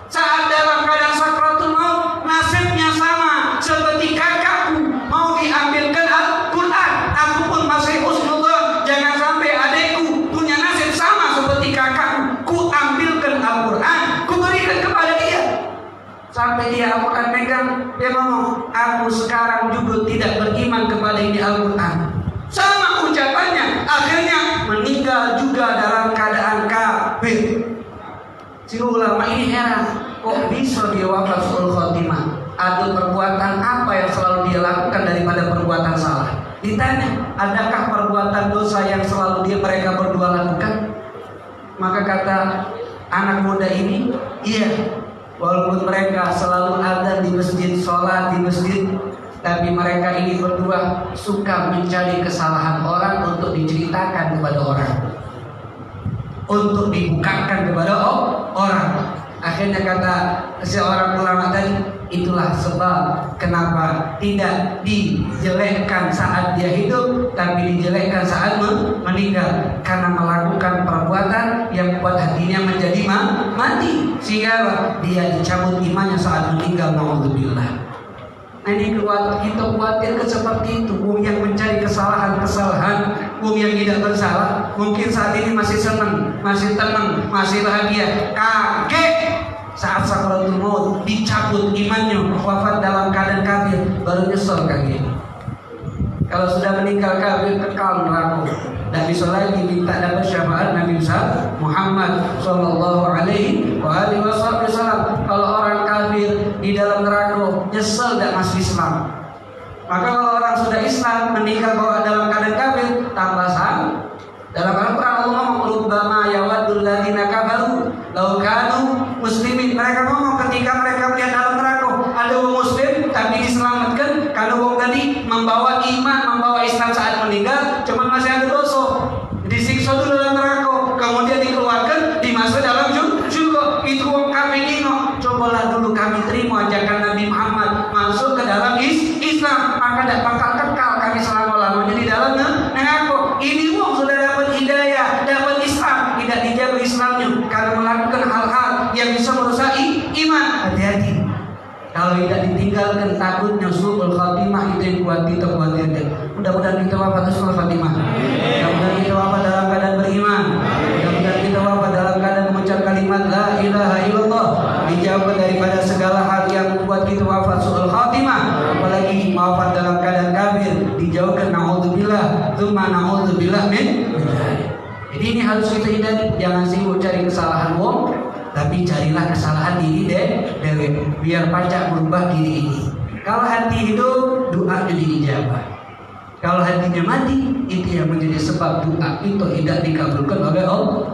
Saat dalam keadaan sakratul maut, nasibnya sama seperti kakakku, mau diambilkan Al-Quran. Aku pun masih husnuzon, jangan sampai adikku punya nasib sama seperti kakakku. Ku ambilkan Al-Quran, ku berikan kepada dia. Sampai dia Al-Quran pegang, dia ngomong, aku sekarang juga tidak beriman kepada ini Al-Quran. Sama ucapannya, akhirnya meninggal juga dalam keadaan kafir. Si ulama ini heran, kok bisa dia wafat suul khotimah? Ada perbuatan apa yang selalu dia lakukan daripada perbuatan salah? Ditanya, adakah perbuatan dosa yang selalu mereka berdua lakukan? Maka kata anak muda ini, iya. Walaupun mereka selalu ada di masjid, sholat di masjid, tapi mereka ini berdua suka mencari kesalahan orang untuk diceritakan kepada orang, untuk dibukakan kepada orang. Akhirnya kata seorang ulama tadi, itulah sebab kenapa tidak dijelekkan saat dia hidup, tapi dijelekkan saat meninggal, karena melakukan perbuatan yang membuat hatinya menjadi mati, sehingga dia dicabut imannya saat meninggal. Naudzubillah. Nah, ini kita khawatir seperti itu. Yang mencari kesalahan-kesalahan, yang tidak bersalah, mungkin saat ini masih senang, masih tenang, masih bahagia. Kaget saat sakratul maut, dicabut imannya, wafat dalam keadaan kafir, baru nyesel kaget. Kalau sudah meninggal kafir, kekal neraka. tidak bisa lagi minta dapat syafaat Nabi Muhammad sallallahu alaihi wasallam. Kalau orang kafir di dalam neraka nyesel tidak masuk Islam. Maka kalau orang sudah Islam meninggal bahwa dalam keadaan kafir tambah sama. Dalam Al-Quran Allah ngomong rubbama yawaddul ladzina kafaru law kanu muslimin. Mereka ngomong ketika mereka melihat dalam neraka ada orang muslim tapi diselamatkan karena orang tadi membawa iman, membawa Islam saat meninggal, cuman masih ada dosa. Disiksa dulu dalam neraka, kemudian dikeluarkan, dimasuk dalam surga. Itu orang kafir ini. Cobalah dulu kami terima ajakan Nabi Muhammad masuk ke dalam Islam, maka tidak bakal kekal kami selama-lamanya di dalam neraka. Ini wong sudah dapat hidayah, dapat Islam, tidak dijaga Islamnya karena melakukan hal-hal yang bisa merusak iman. Hati-hati. Kalau tidak ditinggalkan takutnya su'ul khatimah, itu yang buat kita khawatirkan. Mudah-mudahan kita wafat su'ul khatimah. Mudah-mudahan kita wafat dalam keadaan beriman. Mudah-mudahan kita wafat dalam keadaan mengucap kalimat la ilaha illallah, dijauhkan daripada segala hal yang membuat kita wafat su'ul khatimah, apalagi wafat dalam keadaan kafir, dijauhkan na'udzubillah, tsumma na'udzubillah min. Jadi ini harus kita hindari. Jangan sibuk cari kesalahan wong, tapi carilah kesalahan diri dewe, biar pacak merubah diri ini. Kalau hati hidup, doa jadi ijabah. Kalau hatinya mati, itu yang menjadi sebab doa itu tidak dikabulkan oleh Allah.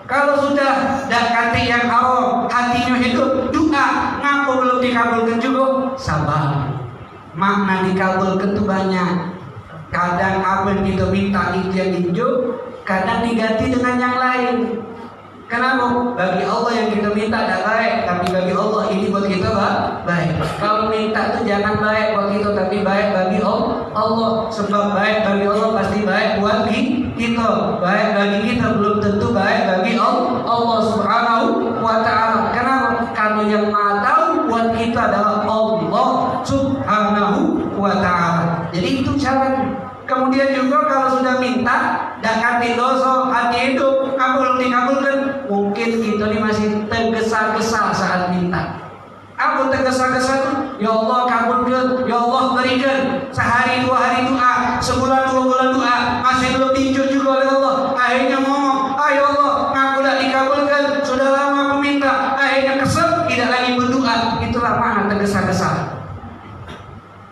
Kalau sudah hati yang haram, hatinya hidup, doa ngapa belum dikabulkan juga? Sabar. Makna dikabulkan itu banyak. Kadang apa yang kita minta itu yang hijau, kadang diganti dengan yang lain. Kenapa? Bagi Allah yang kita minta tidak baik, tapi bagi Allah ini buat kita baik. Kalau minta itu jangan baik buat kita, tapi baik bagi Allah. Sebab baik bagi Allah pasti baik buat kita. Baik bagi kita belum tentu baik bagi Allah Subhanahu wa Ta'ala. Kenapa? Karena yang Maha tahu buat kita adalah Allah Subhanahu wa Ta'ala. Jadi itu caranya. Kemudian juga kalau sudah minta dan hati dosa, hati hidup, kabul dikabulkan, mungkin kita ini masih tergesa-gesa saat minta. Apa tergesa-gesa itu? Ya Allah kabulkan, ya Allah berikan. Sehari 2 hari doa, sebulan 2 bulan doa, masih belum dijawab juga oleh Allah. Akhirnya ngomong, ayo Allah, ngaku tidak dikabulkan, sudah lama aku minta. Akhirnya kesel, tidak lagi berdoa. Itulah makna tergesa-gesa.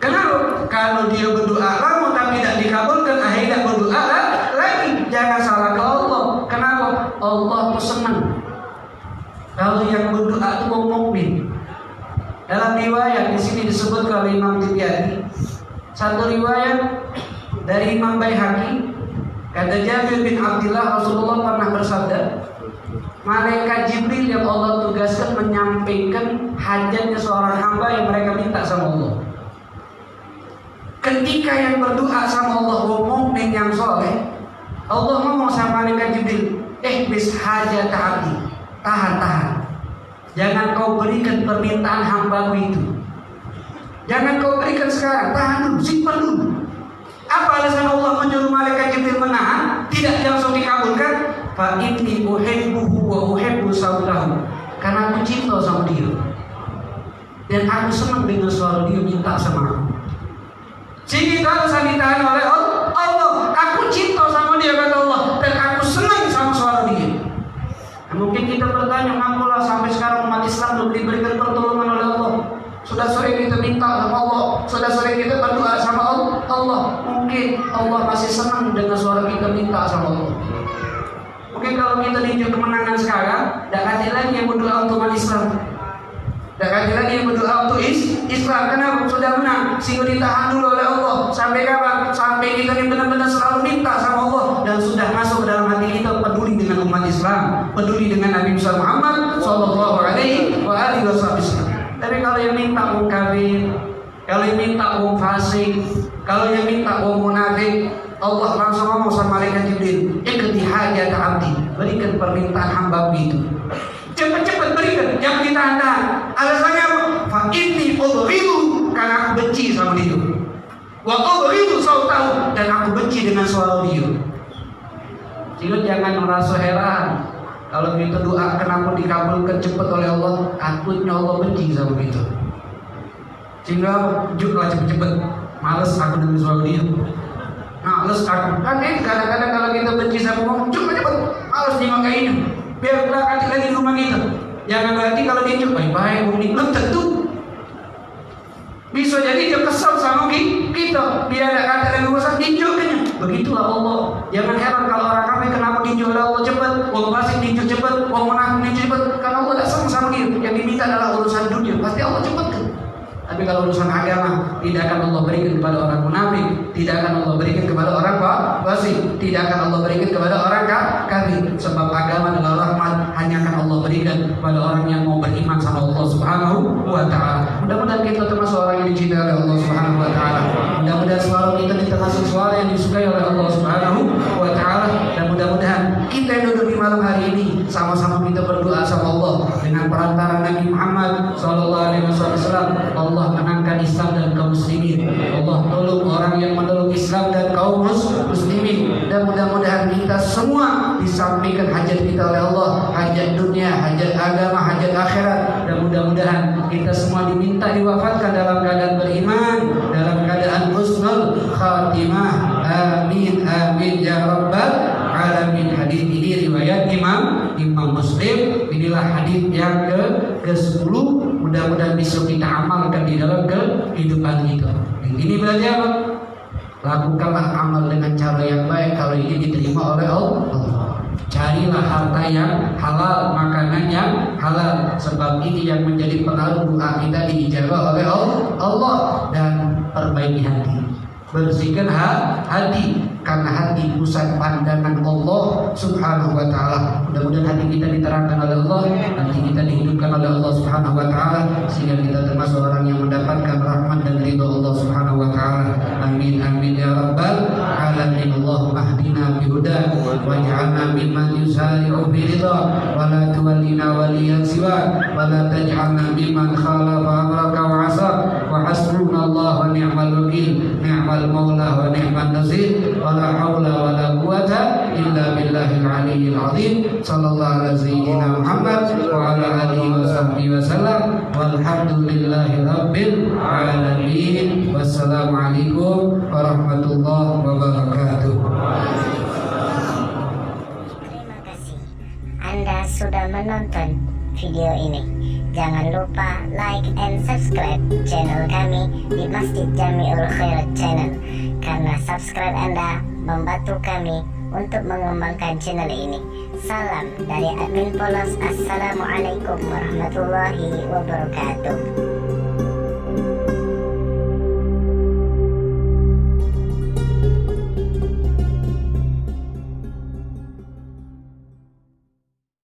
Kenapa? Kalau dia berdoa lama tapi tidak dikabulkan, akhirnya berdoa lagi. Jangan salah ke Allah. Kenapa? Allah itu senang kalau yang berdoa itu orang mukmin. Dalam riwayat di sini disebut oleh Imam Tirmidzi, satu riwayat dari Imam Baihaqi, kata Jabir bin Abdullah, Rasulullah pernah bersabda, malaikat Jibril yang Allah tugaskan menyampaikan hajatnya seorang hamba yang mereka minta sama Allah. Ketika yang berdoa sama Allah mukmin yang soleh, Allah ngomong sama malaikat Jibril, bis hajat abdi, tahan. Jangan kau berikan permintaan hambaku itu. Jangan kau berikan sekarang, tahan dulu, simpan dulu. Apa alasan Allah menyuruh malaikat Jibril menahan, tidak langsung dikabulkan? Fa inni uhibbuhu wa uhibbu sautahu. Karena aku cinta sama dia, dan aku senang dengan suara dia minta sama aku. Sehingga kalau saya ditahan oleh Allah, aku cinta sama dia kata Allah, dan aku senang sama suara dia. Nah, mungkin kita bertanya, ngapalah sampai sekarang umat Islam belum diberikan pertolongan oleh Allah? Sudah sering kita minta sama Allah, sudah sering kita berdoa sama Allah. Mungkin Allah masih senang dengan suara kita minta sama Allah. Mungkin kalau kita diunjuk kemenangan sekarang, tidak ada lagi yang berdoa untuk umat Islam. Dan lagi yang berdoa untuk Islam. Kenapa? Sudah menang, sehingga ditahan dulu oleh Allah. Sampai kapan? Sampai kita ini benar-benar selalu minta sama Allah, dan sudah masuk ke dalam hati kita peduli dengan umat Islam, peduli dengan Nabi Muhammad sallallahu alaihi wasallam. Tapi kalau yang minta orang kafir, kalau yang minta orang fasik, kalau yang minta orang munafik, Allah langsung ngomong sama malaikat Jibril, "Iqdi hajat abdi." Berikan permintaan hamba itu. Cepat-cepat berikan, jangan ditahan-tahan. Alasannya apa? Fa inni udhridu, karena aku benci sama dia. Wa udhridu sautahu, dan aku benci dengan suara dia. Sehingga jangan merasa heran kalau kita doa kenapa dikabulkan cepat oleh Allah. Takutnya Allah benci sama kita. Sehingga jujurlah cepat-cepat, males aku dengan suara dia. Nah, males aku. Kan kadang-kadang kalau kita benci sama orang, cepet males dimakainnya. Biar berangkat lagi di rumah kita. Jangan berarti kalau dia baik-baik, belum tentu. Bisa jadi dia kesal sama kita. Biar ada kata lagi urusan dinjuknya. Begitulah Allah. Jangan heran kalau orang kafir kenapa dinjuk oleh Allah cepat, orang fasik dinjuk cepat, orang munafik dinjuk cepat. Karena Allah tidak sama dia. Yang diminta adalah urusan dunia. Pasti Allah cepatkan. Tapi kalau urusan agama, tidak akan Allah berikan kepada orang munafik, tidak akan Allah berikan kepada orang fasik, tidak akan Allah berikan kepada orang kafir. Sebab agama adalah rahmat, hanya akan Allah berikan kepada orang yang mau beriman sama Allah Subhanahu wa taala. Mudah-mudahan kita termasuk orang yang dicintai oleh Allah Subhanahu wa taala. Mudah-mudahan suara kita termasuk suara yang disukai oleh Allah Subhanahu wa taala, dan mudah-mudahan kita yang duduk di malam hari ini sama-sama kita berdoa sama Allah dengan perantara Nabi Muhammad sallallahu alaihi wasallam. Allah menangkan Islam dan kaum muslimin. Allah tolong orang yang menolong Islam dan kaum muslimin. Dan mudah-mudahan kita semua disampaikan hajat kita oleh Allah, hajat dunia, hajat agama, hajat akhirat. Dan mudah-mudahan kita semua diminta diwafatkan dalam keadaan beriman, dalam keadaan husnul khatimah. Amin amin ya rabbal alamin. Hadis ini riwayat Imam Muslim. Inilah hadis yang ke-10. Mudah-mudahan bisa kita amalkan di dalam kehidupan kita. Ini belajar, lakukanlah amal dengan cara yang baik kalau ini diterima oleh Allah. Carilah harta yang halal, makanan yang halal, sebab ini yang menjadi pengaruh doa kita diijabah oleh Allah. Dan perbaiki hati, bersihkan hati, karena hati pusat pandangan Allah Subhanahu wa taala. Mudah-mudahan hati kita diterangkan oleh Allah, hati kita dihidupkan oleh Allah Subhanahu wa taala, sehingga kita termasuk orang yang mendapatkan rahmat dan ridha Allah Subhanahu wa taala. Amin amin ya rabbal alamin. Allahumma hdina bi hudak waj'alna mimman yusari'u fi ridha wa la tuwallina waliyan siwa wa la taj'alna mimman khalafa amraka wa 'asa wa hasbunallahu wa ni'mal wakil, ni'mal maula wa ni'man nasir. La haula wa la quwata illa billahil aliyyil azim. Sallallahu ala sayyidina Muhammad wa ala alihi wa sahbihi wa sallam. Walhamdulillahi rabbil alamin. Wassalamualaikum warahmatullahi wabarakatuh. Terima kasih Anda sudah menonton video ini. Jangan lupa like and subscribe channel kami di Masjid Jamiul Khairat Channel, karena subscribe Anda membantu kami untuk mengembangkan channel ini. Salam dari admin Polos. Assalamualaikum warahmatullahi wabarakatuh.